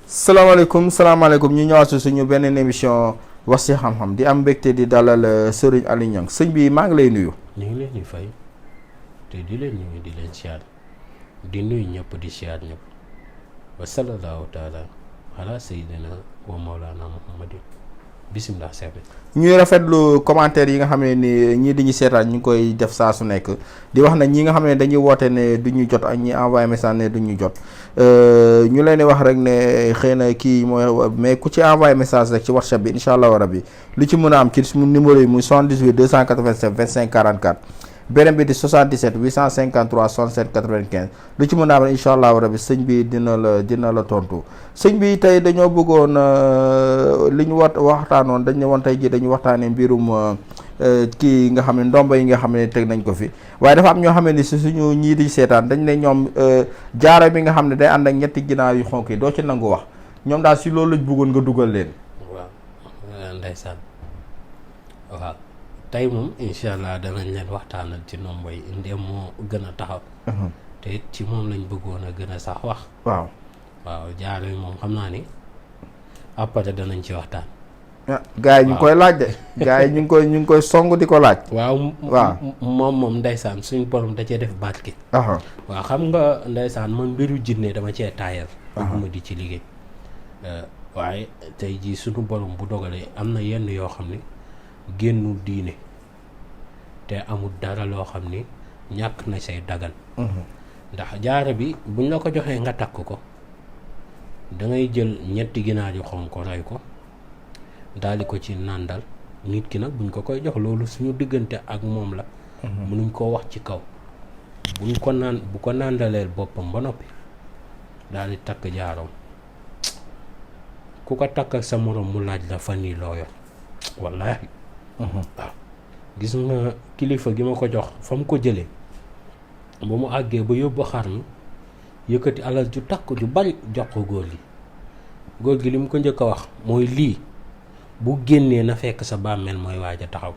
salaamaaleykum ñu ñëwaat si suñu beneen émission wax ci xam-xam di am mbégte di dalal Serigne Aliou Niang sëñ bi maa ngi lay nuyu. ñu ngi leen di fay te di leen nuyu di leen siyaar di nuyu ñëpp di siyaar ñëpp wa sallallahu taala ala sayyidina wa mawlana muhammadin bisimilah seebe ñuy rafetlu commentaire yi nga xam ne ni ñii di ñu seetaan ñu ngi koy def saa su nekk di wax na ñi nga xam ne dañuy woote ne du ñu jot ak ñi envoyé message ne du ñu jot ñu leen di wax rek ne xëy na kii mooy mais ku ci envoyé message rek ci WhatsApp bi incha allah rabi lu ci mën a am ci suñu numéro yi muy 78 287 25 44 beneen bi di 77 853 67 95 lu ci mën a am incha allah rabi sëñ bi dina la tontu sëñ bi tey dañoo bëggoon li ñu waxtaanoon dañ ne woon tey jii dañu waxtaanee mbirum kii nga xam ne ndomba yi nga xam ne teg nañ ko fi waaye dafa am ñoo xam ne si suñu ñii di seetaan dañ ne ñoom jaaro bi nga xam ne day ànd ak ñetti ginaar yu xonk yi doo ci nangu wax ñoom daal si loolu lañ bëggoon nga dugal leen. waaw ndeysaan waaw. tey moom incha allah danañ leen waxtaanal ci nomba yi ndéem moo gën a taxaw. te it ci moom lañ bëggoon a gën a sax wax. waaw jaaro yi moom xam naa ni après danañ ci waxtaan. gars yi ñu ngi koy laaj de. gars yi ñu ngi koy song di ko laaj. waaw moom ndeysaan suñu borom da cee def barke. waaw xam nga ndeysaan man mbiru jinne dama cee taayal. bëgguma di ci liggéey. waaye tey jii suñu borom bu dogalee am na yenn yoo xam ni. génnu diine te amul dara loo xam ni ñàkk na say dagan ndax jaaro bi buñ la ko joxee nga takk ko dangay jël ñetti ginaar yu xonq ko rey ko daldi ko ci nàndal nit ki nag buñ ko koy jox loolu suñu diggante ak moom la mënuñ koo wax ci kaw bu ko nàndaleel boppam ba noppi daldi takk jaaroom ku ko takk ak sa moroom mu laaj la fan yi loo yor wallaahi waaw gis nga kilifa gi ma ko jox fa mu ko jëlee ba mu àggee ba yóbbu xar mi yëkkati alal ju takk ju bari jox ko góor gi li mu ko njëkk a wax mooy lii bu génnee na fekk sa bàmmeel mooy waaj a taxaw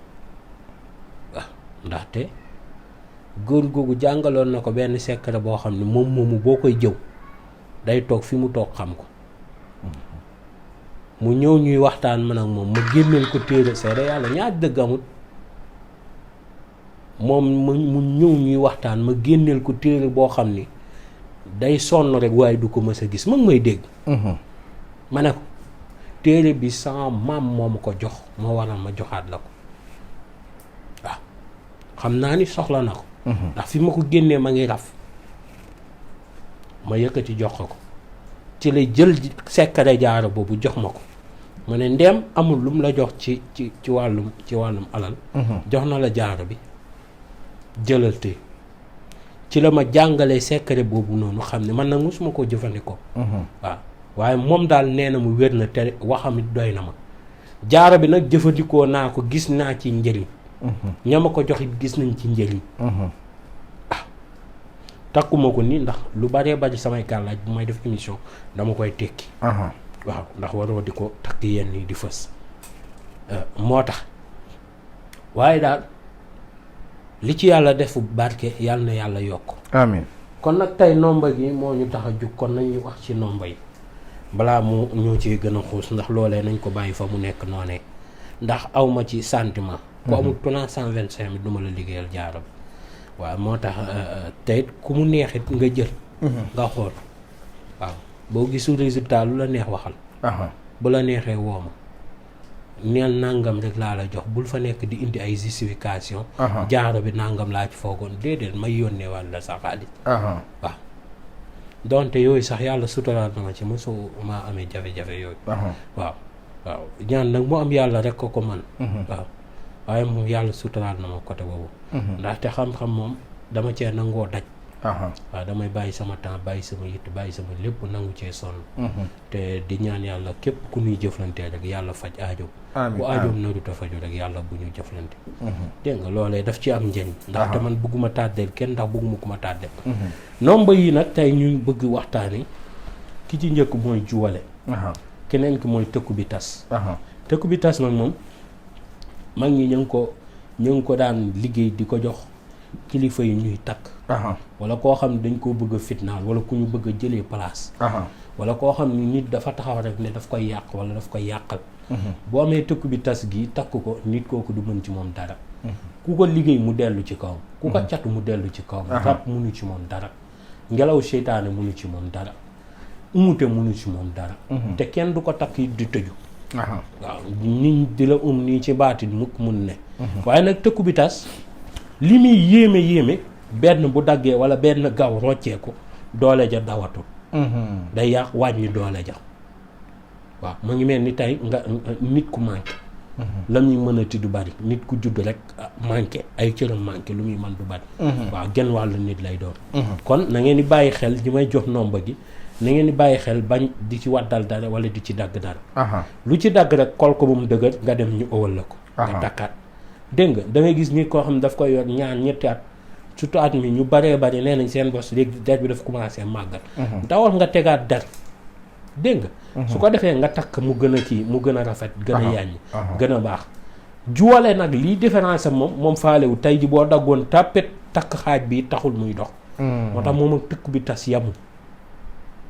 waaw ndaxte góor googu jàngaloon na ko benn secret boo xam ne moom moomu boo koy jëw day toog fi mu toog xam ko mu ñëw ñuy waxtaan man ak moom ma génneel ko téere seede yàlla ñaar dëgg amut moom mu ñëw ñuy waxtaan ma génneel ko téere boo xam ni day sonn rek waaye du ko mës a gis mag may dégg ma ne ko téere bi sama maam moo ma ko jox moo waral ma joxaat la ko waaw xam naa ni soxla na ko ndax fi ma ko génnee ma ngi raf ma yëkkati jox ko ci lay jël sekkare jaaro boobu jox ma ko ma ne ndeem amul lu mu la jox ci wàllum alal jox na la jaaro bi jëlal te ci la ma jàngalee secret boobu noonu xam ne man nag mosuma koo jëfandikoo waaw waaye moom daal nee na mu wér na te waxamit doy na ma jaaro bi nag jëfandikoo naa ko gis naa ci njëriñ ña ma ko joxit gis nañ ci njëriñ takkuma ko nii ndax lu baree bari samay gàllaaj bu may def émission dama koy tekki waaw ndax waroo di ko takk yenn yi di fës moo tax waaye daal li ci yàlla defu barke yàlla na yàlla yokk amiin kon nag tey nomba gi moo ñu tax a jug kon nañuy wax ci nomba yi balaa mu ñoo ci gën a xuus ndax loolee nañ ko bàyyi fa mu nekk noonee ndax awma ci sentiment ku amul 325 du ma la liggéeyal jaaro bi waaw moo tax tey ku mu neexit nga jël nga xool waaw boo gisul résultat lu la neex waxal bu la neexee wooma neel nangam rek laa la jox bul fa nekk di indi ay justification jaaro bi nangam laa ci foogoon déedéet may yónnee wàlla sa xaalis waaw donte yooyu sax yàlla suturaal na ma ci mosu maa amee jafe-jafe yooyu waaw ñaan nag mu am yàlla rek ko man waaw waaye moom yàlla suturaal na ma côté boobu ndaxte xam-xam moom dama cee nangoo daj. aha waaw damay bàyyi sama temps bàyyi sama yitt bàyyi sama lépp nangu cee sonn. te di ñaan yàlla képp ku ñuy jëflantee rek yàlla faj aajo. bu aajoom narut a faju rek yàlla bu ñu jëflante. dégg nga loolee daf ci am njëriñ. ndaxte man bëgguma tàddeel kenn ndax bëgguma ku ma tàddeel. nomba yi nag tey ñu bëgg waxtaani ki ci njëkk mooy juwale. keneen ki mooy tëkku bi tas. tëkku bi tas nag moom mag ñi ñu ngi ko daan liggéey di ko jox kilifa yi ñuy takk. wala koo xam ne dañ koo bëgg a fitnaal wala ku ñu bëgg a jëlee place. wala koo xam ne nit dafa taxaw rek ne daf koy yàq wala daf koy yàqal. boo amee tëkku bi tas gi takk ko nit kooku du mën ci moom dara. ku ko liggéey mu dellu ci kawam. ku ko catu mu dellu ci kawam. rab munu ci moom dara. ngelaw seytaane munu ci moom dara. umute munu ci moom dara. te kenn du ko takk di tëju. waaw nit di la nii ci baatin mukk mun ne. waaye nag tëkku bi tas li muy yéeme benn bu daggee wala benn gaw rocceeku doole ja dawatul. day yàq wàññi doole ja. waaw mu ngi mel ni tey nga nit ku manqué. la muy mën a ti du bari nit ku judd rek manqué ay cëram manqué lu muy mën du bari. waaw genn wàllu nit lay doon. kon na ngeen di bàyyi xel ñi may jox nomba gi na ngeen di bàyyi xel bañ di ci waddal dara wala di ci dagg dara. lu ci dagg rek kol ko ba mu dëgër nga dem ñu ëwal la ko. nga takkaat dégg nga da ngay gis nit koo xam ne daf koy yor ñetti at surtout at mi ñu baree bari nee nañ seen bos léegi der bi daf commencé màggat. dawal nga tegaat der dégg nga. su ko defee nga takk mu gën a kii mu gën a rafet. gën a yàññi gën a baax. juwale nag lii différence am moom faalewu tey ji boo daggoon tàppet takk xaaj bi taxul muy dox. moo tax moom ak tëkk bi tas yamu.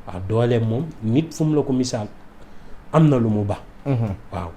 waaw dooleem moom nit fu mu la ko misaal am na lu mu baax. waaw